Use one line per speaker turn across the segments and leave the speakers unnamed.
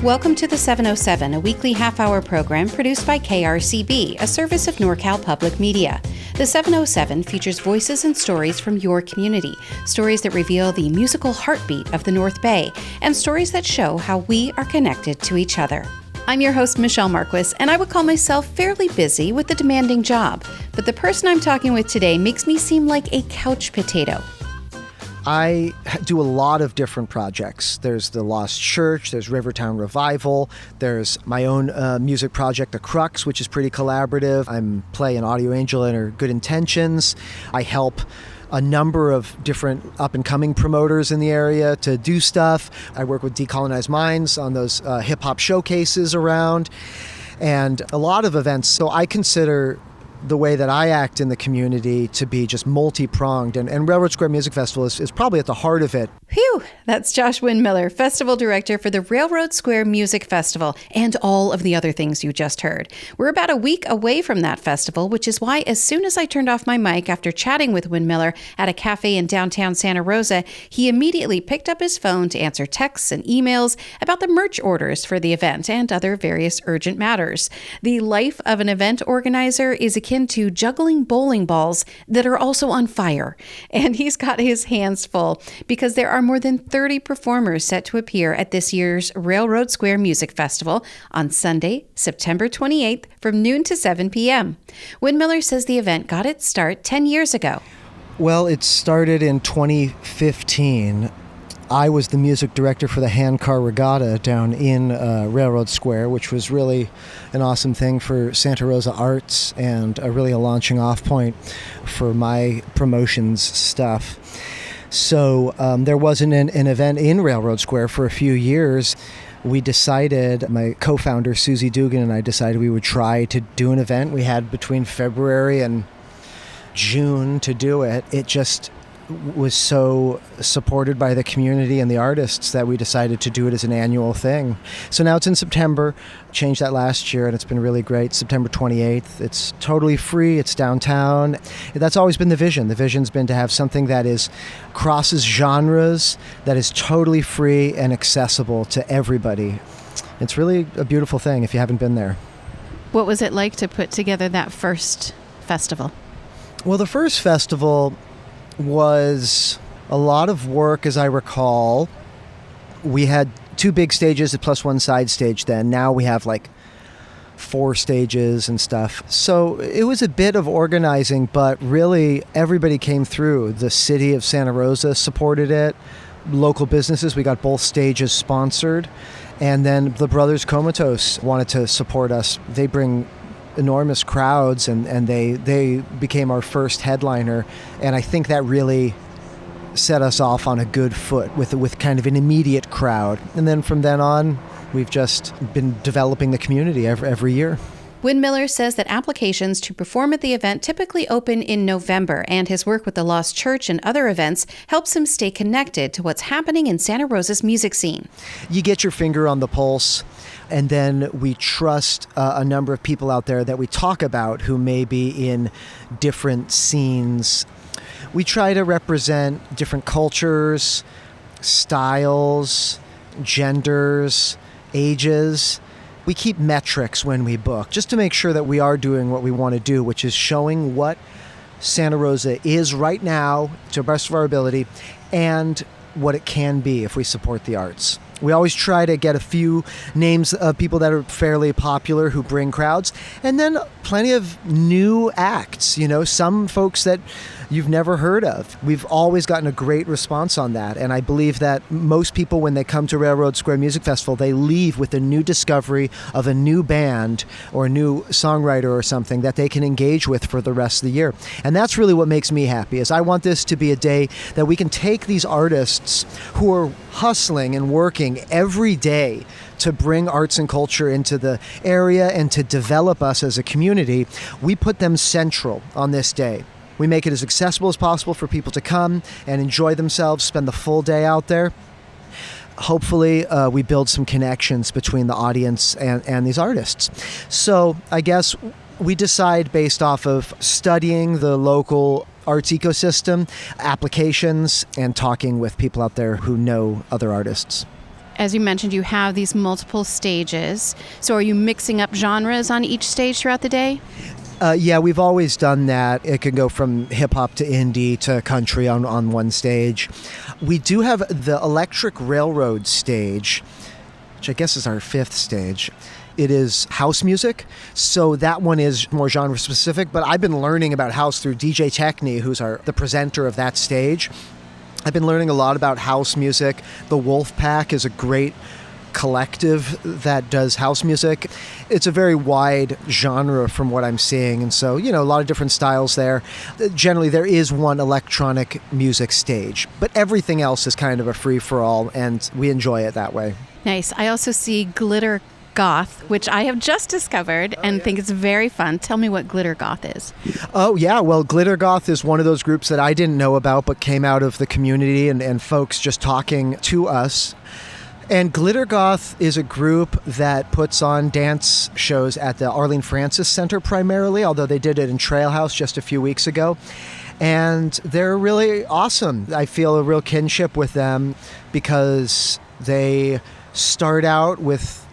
Welcome to the 707, a weekly half-hour program produced by KRCB, a service of NorCal Public Media. The 707 features voices and stories from your community, stories that reveal the musical heartbeat of the North Bay, and stories that show how we are connected to each other. I'm your host, Michelle Marques, and I would call myself fairly busy with a demanding job. But the person I'm talking with today makes me seem like a couch potato.
I do a lot of different projects. There's the Lost Church, there's Rivertown Revival, there's my own music project, The Crux, which is pretty collaborative. I'm playing Audio Angel in her Good Intentions. I help a number of different up-and-coming promoters in the area to do stuff. I work with Decolonized Minds on those hip-hop showcases around, and a lot of events. So I consider the way that I act in the community to be just multi-pronged, and Railroad Square Music Festival is probably at the heart of it.
Phew! That's Josh Windmiller, Festival Director for the Railroad Square Music Festival, and all of the other things you just heard. We're about a week away from that festival, which is why as soon as I turned off my mic after chatting with Windmiller at a cafe in downtown Santa Rosa, he immediately picked up his phone to answer texts and emails about the merch orders for the event and other various urgent matters. The life of an event organizer is akin to juggling bowling balls that are also on fire. And he's got his hands full because there are more than 30 performers set to appear at this year's Railroad Square Music Festival on Sunday, September 28th from noon to 7 p.m. Windmiller says the event got its start 10 years ago.
Well, it started in 2015. I was the music director for the handcar regatta down in Railroad Square, which was really an awesome thing for Santa Rosa Arts and really a launching off point for my promotions stuff. So there wasn't an event in Railroad Square for a few years. We decided, my co-founder Susie Dugan and I decided we would try to do an event. We had between February and June to do it. It just was so supported by the community and the artists that we decided to do it as an annual thing. So now it's in September, changed that last year, and it's been really great. September 28th. It's totally free. It's downtown. That's always been the vision. The vision's been to have something that is crosses genres, that is totally free and accessible to everybody. It's really a beautiful thing if you haven't been there.
What was it like to put together that first festival?
Well, the first festival was a lot of work, as I recall. We had 2 big stages plus 1 side stage then. Now we have like 4 stages and stuff. So it was a bit of organizing, but really everybody came through. The city of Santa Rosa supported it. Local businesses, we got both stages sponsored. And then the Brothers Comatose wanted to support us. They bring enormous crowds, and they became our first headliner, and I think that really set us off on a good foot with kind of an immediate crowd. And then from then on, we've just been developing the community every year.
Windmiller says that applications to perform at the event typically open in November, and his work with the Lost Church and other events helps him stay connected to what's happening in Santa Rosa's music scene.
You get your finger on the pulse, and then we trust a number of people out there that we talk about who may be in different scenes. We try to represent different cultures, styles, genders, ages. We keep metrics when we book, just to make sure that we are doing what we want to do, which is showing what Santa Rosa is right now to the best of our ability and what it can be if we support the arts. We always try to get a few names of people that are fairly popular who bring crowds, and then plenty of new acts, some folks that you've never heard of. We've always gotten a great response on that, and I believe that most people, when they come to Railroad Square Music Festival, they leave with a new discovery of a new band or a new songwriter or something that they can engage with for the rest of the year. And that's really what makes me happy, is I want this to be a day that we can take these artists who are hustling and working every day to bring arts and culture into the area and to develop us as a community. We put them central on this day. We make it as accessible as possible for people to come and enjoy themselves, spend the full day out there. Hopefully, we build some connections between the audience and these artists. So I guess we decide based off of studying the local arts ecosystem, applications, and talking with people out there who know other artists.
as you mentioned, you have these multiple stages. So are you mixing up genres on each stage throughout the day?
Yeah, we've always done that. It can go from hip-hop to indie to country on one stage. We do have the Electric Railroad stage, which I guess is our 5th stage. It is house music, so that one is more genre specific, but I've been learning about house through DJ Techni, who's the presenter of that stage. I've been learning a lot about house music. The Wolf Pack is a great collective that does house music. It's a very wide genre from what I'm seeing, and so, a lot of different styles there. Generally, there is one electronic music stage, but everything else is kind of a free-for-all, and we enjoy it that way.
Nice. I also see glitter goth, which I have just discovered and think it's very fun. Tell me what glitter goth is.
Oh, yeah. Well, glitter goth is one of those groups that I didn't know about but came out of the community and folks just talking to us. And Glitter Goth is a group that puts on dance shows at the Arlene Francis Center primarily, although they did it in Trail House just a few weeks ago. And they're really awesome. I feel a real kinship with them because they start out with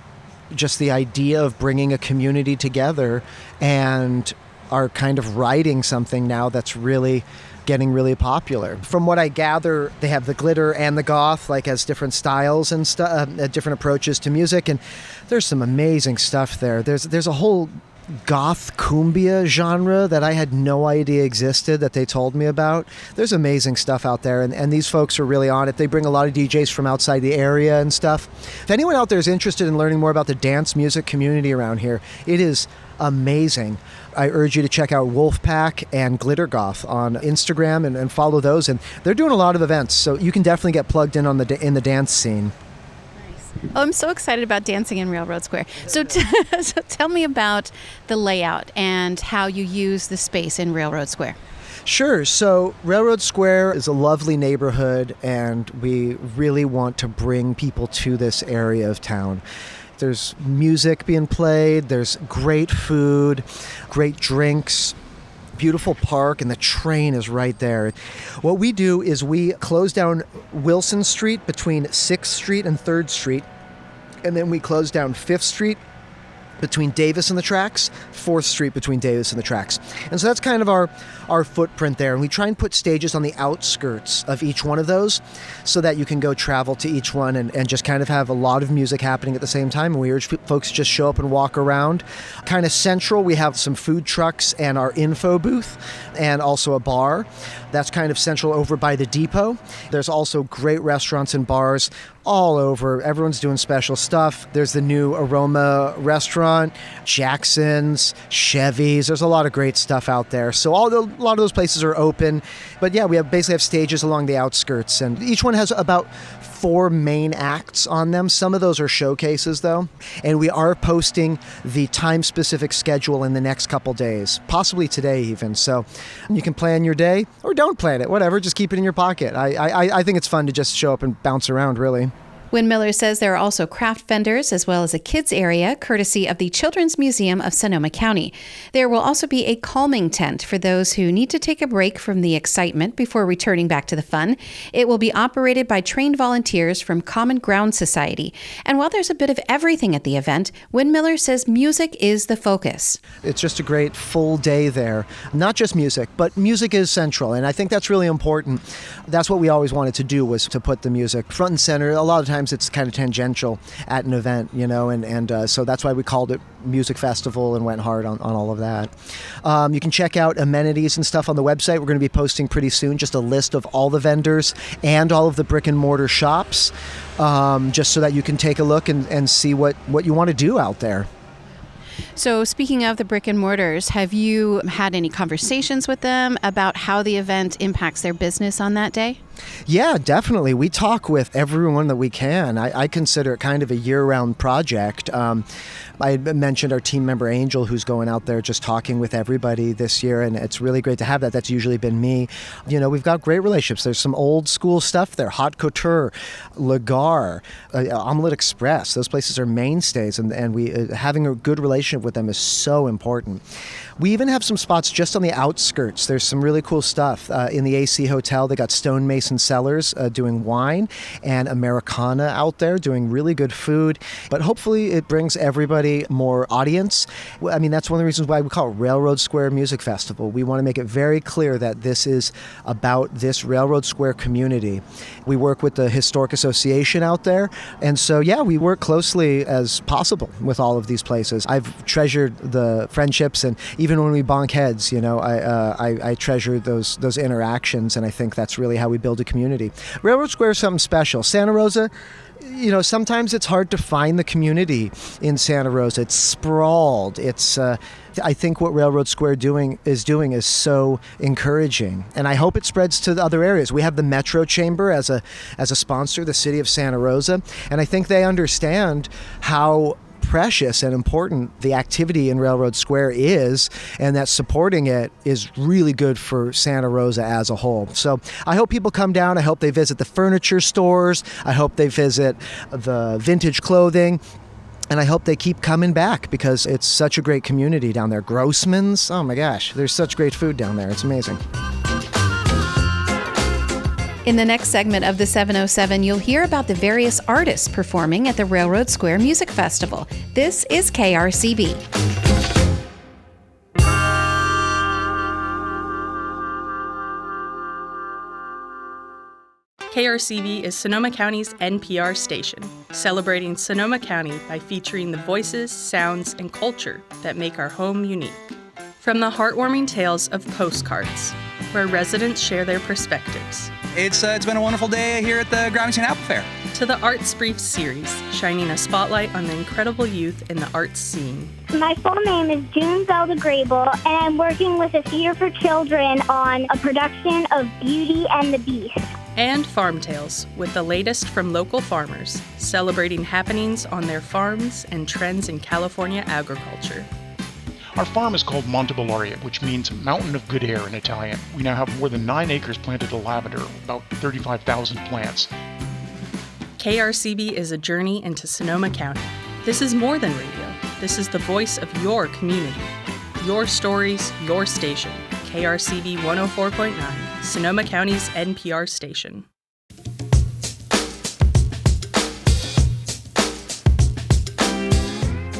just the idea of bringing a community together and are kind of writing something now that's really getting really popular. From what I gather, they have the glitter and the goth, like as different styles and different approaches to music, and there's some amazing stuff there. There's a whole goth cumbia genre that I had no idea existed that they told me about. There's amazing stuff out there, and these folks are really on it. They bring a lot of DJs from outside the area and stuff. If anyone out there is interested in learning more about the dance music community around here, it is amazing. I urge you to check out Wolfpack and Glitter Goth on Instagram and follow those, and they're doing a lot of events, so you can definitely get plugged in in the dance scene.
Oh, I'm so excited about dancing in Railroad Square. So tell me about the layout and how you use the space in Railroad Square.
Sure. So Railroad Square is a lovely neighborhood, and we really want to bring people to this area of town. There's music being played, there's great food, great drinks, beautiful park, and the train is right there. What we do is we close down Wilson Street between 6th Street and 3rd Street, and then we close down 5th Street between Davis and the tracks, 4th Street between Davis and the tracks. And so that's kind of our footprint there. And we try and put stages on the outskirts of each one of those so that you can go travel to each one and just kind of have a lot of music happening at the same time. And we urge folks to just show up and walk around. Kind of central, we have some food trucks and our info booth and also a bar. That's kind of central over by the depot. There's also great restaurants and bars all over. Everyone's doing special stuff. There's the new Aroma restaurant, Jackson's, Chevy's. There's a lot of great stuff out there. So a lot of those places are open. But yeah, we basically have stages along the outskirts, and each one has about 4 main acts on them. Some of those are showcases, though. And we are posting the time-specific schedule in the next couple days, possibly today even. So you can plan your day or don't plan it, whatever. Just keep it in your pocket. I think it's fun to just show up and bounce around, really.
Windmiller says there are also craft vendors as well as a kids area, courtesy of the Children's Museum of Sonoma County. There will also be a calming tent for those who need to take a break from the excitement before returning back to the fun. It will be operated by trained volunteers from Common Ground Society. And while there's a bit of everything at the event, Windmiller says music is the focus.
It's just a great full day there. Not just music, but music is central, and I think that's really important. That's what we always wanted to do, was to put the music front and center. A lot of times it's kind of tangential at an event, and so that's why we called it Music Festival and went hard on all of that. You can check out amenities and stuff on the website. We're going to be posting pretty soon just a list of all the vendors and all of the brick and mortar shops, just so that you can take a look and see what you want to do out there.
So speaking of the brick and mortars, have you had any conversations with them about how the event impacts their business on that day?
Yeah, definitely. We talk with everyone that we can. I consider it kind of a year-round project. I mentioned our team member Angel, who's going out there just talking with everybody this year, and it's really great to have that. That's usually been me. We've got great relationships. There's some old school stuff there. Hot Couture, Lagar, Omelette Express. Those places are mainstays, and we having a good relationship with them is so important. We even have some spots just on the outskirts. There's some really cool stuff. In the AC Hotel, they got stonemason Mason Cellars doing wine, and Americana out there doing really good food. But hopefully it brings everybody more audience. I mean, that's one of the reasons why we call it Railroad Square Music Festival. We want to make it very clear that this is about this Railroad Square community. We work with the Historic Association out there, and so we work closely as possible with all of these places. I've treasured the friendships, and even when we bonk heads, I treasure those interactions, and I think that's really how we build a community. Railroad Square is something special. Santa Rosa, sometimes it's hard to find the community in Santa Rosa. It's sprawled. I think what Railroad Square is so encouraging, and I hope it spreads to the other areas. We have the Metro Chamber as a sponsor, the city of Santa Rosa, and I think they understand how precious and important the activity in Railroad Square is, and that supporting it is really good for Santa Rosa as a whole. So I hope people come down. I hope they visit the furniture stores. I hope they visit the vintage clothing. And I hope they keep coming back because it's such a great community down there. Grossman's, oh my gosh, there's such great food down there. It's amazing.
In the next segment of the 707, you'll hear about the various artists performing at the Railroad Square Music Festival. This is KRCB.
KRCB is Sonoma County's NPR station, celebrating Sonoma County by featuring the voices, sounds, and culture that make our home unique. From the heartwarming tales of postcards, where residents share their perspectives.
It's been a wonderful day here at the Groundington Apple Fair.
To the Arts Brief series, shining a spotlight on the incredible youth in the arts scene.
My full name is June Zelda Grable, and I'm working with a Theater for Children on a production of Beauty and the Beast.
And Farm Tales, with the latest from local farmers, celebrating happenings on their farms and trends in California agriculture.
Our farm is called Monte Bellaria, which means Mountain of Good Air in Italian. We now have more than 9 acres planted of lavender, about 35,000 plants.
KRCB is a journey into Sonoma County. This is more than radio. This is the voice of your community. Your stories, your station. KRCB 104.9, Sonoma County's NPR station.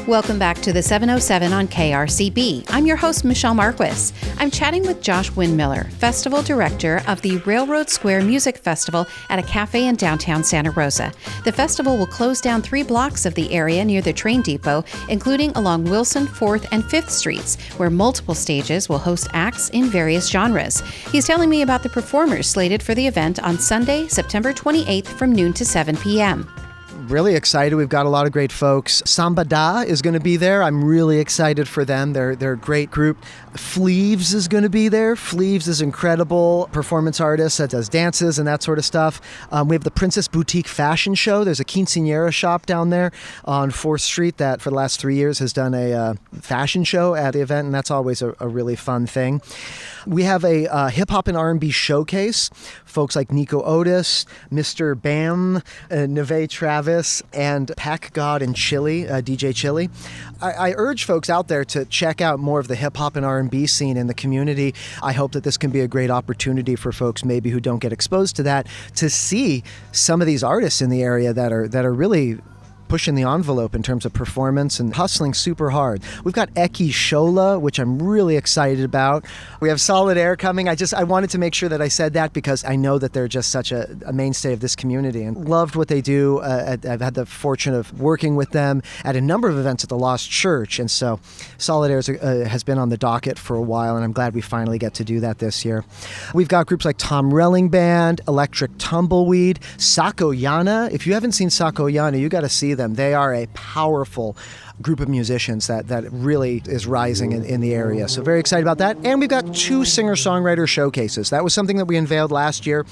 Welcome back to the 707 on KRCB. I'm your host, Michelle Marques. I'm chatting with Josh Windmiller, Festival Director of the Railroad Square Music Festival at a cafe in downtown Santa Rosa. The festival will close down 3 blocks of the area near the train depot, including along Wilson, 4th, and 5th Streets, where multiple stages will host acts in various genres. He's telling me about the performers slated for the event on Sunday, September 28th from noon to 7 p.m.
Really excited. We've got a lot of great folks. Samba Da is going to be there. I'm really excited for them. They're a great group. Fleeves is going to be there. Fleeves is incredible performance artist that does dances and that sort of stuff. We have the Princess Boutique Fashion Show. There's a quinceañera shop down there on 4th Street that for the last 3 years has done a fashion show at the event, and that's always a really fun thing. We have a hip-hop and R&B showcase. Folks like Nico Otis, Mr. Bam, Neve Travis, and Pack God and Chili, DJ Chili. I urge folks out there to check out more of the hip-hop and R&B scene in the community. I hope that this can be a great opportunity for folks maybe who don't get exposed to that to see some of these artists in the area that are really pushing the envelope in terms of performance and hustling super hard. We've got Eki Shola, which I'm really excited about. We have Solid Air coming. I wanted to make sure that I said that because I know that they're just such a mainstay of this community and loved what they do. I've had the fortune of working with them at a number of events at the Lost Church, and so Solid Air has been on the docket for a while, and I'm glad we finally get to do that this year. We've got groups like Tom Relling Band, Electric Tumbleweed, Sakoyana. If you haven't seen Sakoyana, you got to see them. They are a powerful group of musicians that really is rising in the area. So very excited about that. And we've got 2 singer-songwriter showcases. That was something that we unveiled last year.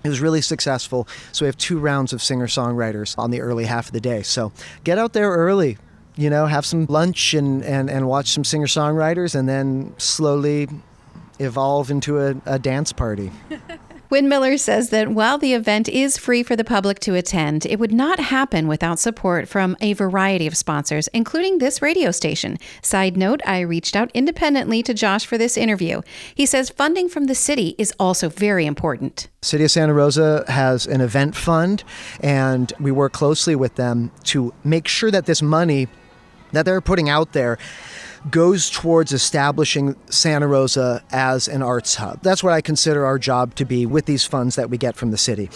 It was really successful. So we have 2 rounds of singer-songwriters on the early half of the day. So get out there early, have some lunch and watch some singer-songwriters and then slowly evolve into a dance party.
Windmiller says that while the event is free for the public to attend, it would not happen without support from a variety of sponsors, including this radio station. Side note, I reached out independently to Josh for this interview. He says funding from the city is also very important.
City of Santa Rosa has an event fund, and we work closely with them to make sure that this money that they're putting out there goes towards establishing Santa Rosa as an arts hub. That's what I consider our job to be with these funds that we get from the city.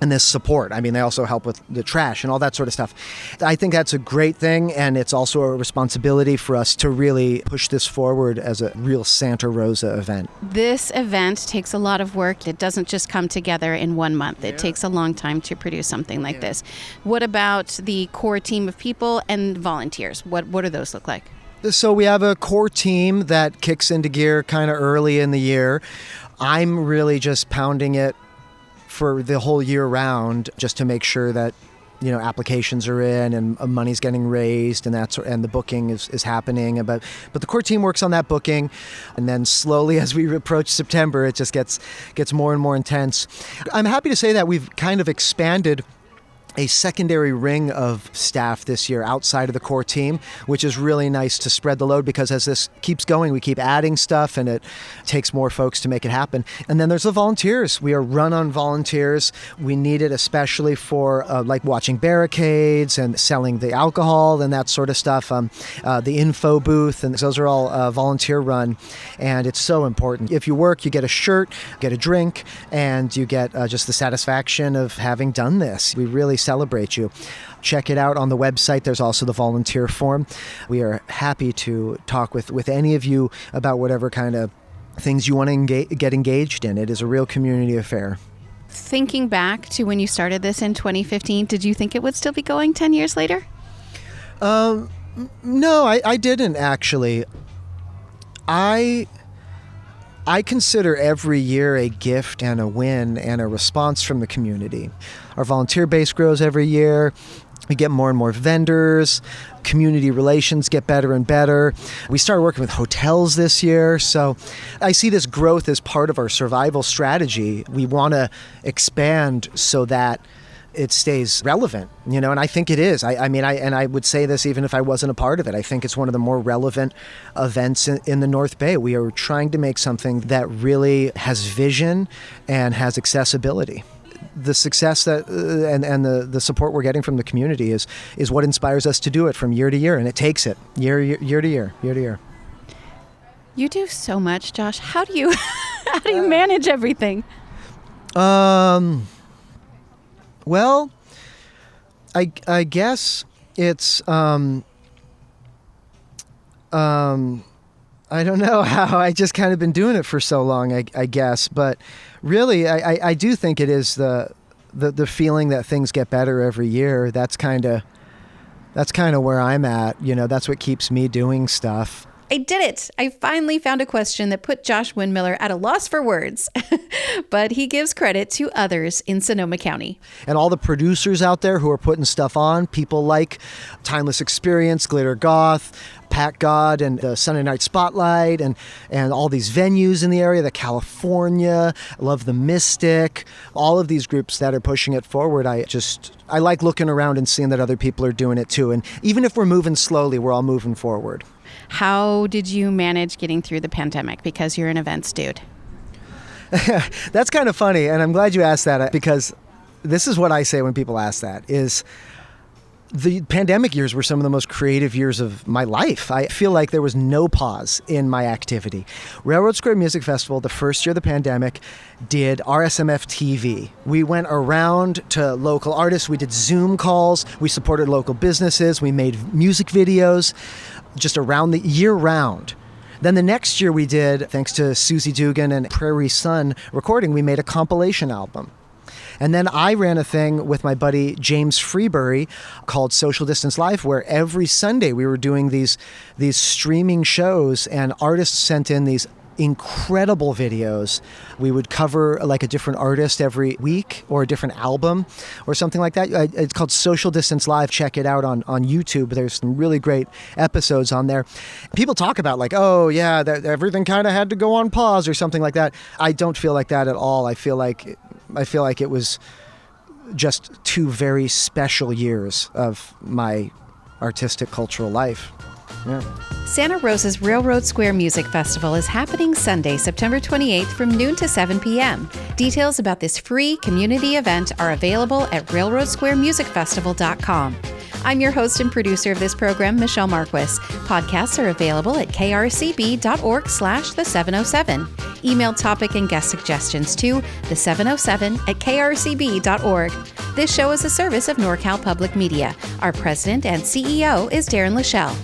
And this support. I mean, they also help with the trash and all that sort of stuff. I think that's a great thing, and it's also a responsibility for us to really push this forward as a real Santa Rosa event.
This event takes a lot of work. It doesn't just come together in 1 month. It takes a long time to produce something like this. What about the core team of people and volunteers? What do those look like?
So we have a core team that kicks into gear kind of early in the year. I'm really just pounding it for the whole year round, just to make sure that, you know, applications are in and money's getting raised and the booking is happening. But the core team works on that booking, and then slowly as we approach September, it just gets more and more intense. I'm happy to say that we've kind of expanded a secondary ring of staff this year outside of the core team, which is really nice to spread the load, because as this keeps going, we keep adding stuff and it takes more folks to make it happen. And then there's the volunteers. We are run on volunteers. We need it especially for like watching barricades and selling the alcohol and that sort of stuff, the info booth, and those are all volunteer run, and it's so important. If you work, you get a shirt, get a drink, and you get just the satisfaction of having done this. We really celebrate you. Check it out on the website. There's also the volunteer form. We are happy to talk with any of you about whatever kind of things you want to get engaged in. It is a real community affair.
Thinking back to when you started this in 2015, did you think it would still be going 10 years later?
No, I didn't actually. I consider every year a gift and a win and a response from the community. Our volunteer base grows every year. We get more and more vendors. Community relations get better and better. We started working with hotels this year. So I see this growth as part of our survival strategy. We want to expand so that it stays relevant, you know, and I think it is. I would say this even if I wasn't a part of it. I think it's one of the more relevant events in the North Bay. We are trying to make something that really has vision and has accessibility. The success that and the support we're getting from the community is what inspires us to do it from year to year, and it takes it year to year.
You do so much, Josh. How do you manage everything?
Well, I guess it's I don't know how. I just kind of been doing it for so long, I guess. But really, I do think it is the feeling that things get better every year. That's kind of where I'm at. You know, that's what keeps me doing stuff.
I did it. I finally found a question that put Josh Windmiller at a loss for words, but he gives credit to others in Sonoma County.
And all the producers out there who are putting stuff on, people like Timeless Experience, Glitter Goth, Pat God, and the Sunday Night Spotlight, and all these venues in the area, the California, Love the Mystic, all of these groups that are pushing it forward. I like looking around and seeing that other people are doing it too. And even if we're moving slowly, we're all moving forward.
How did you manage getting through the pandemic? Because you're an events dude.
That's kind of funny, and I'm glad you asked that, because this is what I say when people ask that, is the pandemic years were some of the most creative years of my life. I feel like there was no pause in my activity. Railroad Square Music Festival, the first year of the pandemic, did RSMF TV. We went around to local artists. We did Zoom calls. We supported local businesses. We made music videos just around the year round. Then the next year we did, thanks to Susie Dugan and Prairie Sun Recording, we made a compilation album. And then I ran a thing with my buddy James Freebury called Social Distance Live, where every Sunday we were doing these streaming shows, and artists sent in these incredible videos. We would cover like a different artist every week or a different album or something like that. It's called Social Distance Live. Check it out on YouTube. There's some really great episodes on there. People talk about like, oh yeah, that everything kind of had to go on pause or something like that. I don't feel like that at all. I feel like it was just 2 very special years of my artistic cultural life. Yeah.
Santa Rosa's Railroad Square Music Festival is happening Sunday, September 28th from noon to 7 p.m. Details about this free community event are available at railroadsquaremusicfestival.com. I'm your host and producer of this program, Michelle Marques. Podcasts are available at krcb.org/the707. Email topic and guest suggestions to the707@krcb.org. This show is a service of NorCal Public Media. Our president and CEO is Darren Lachelle.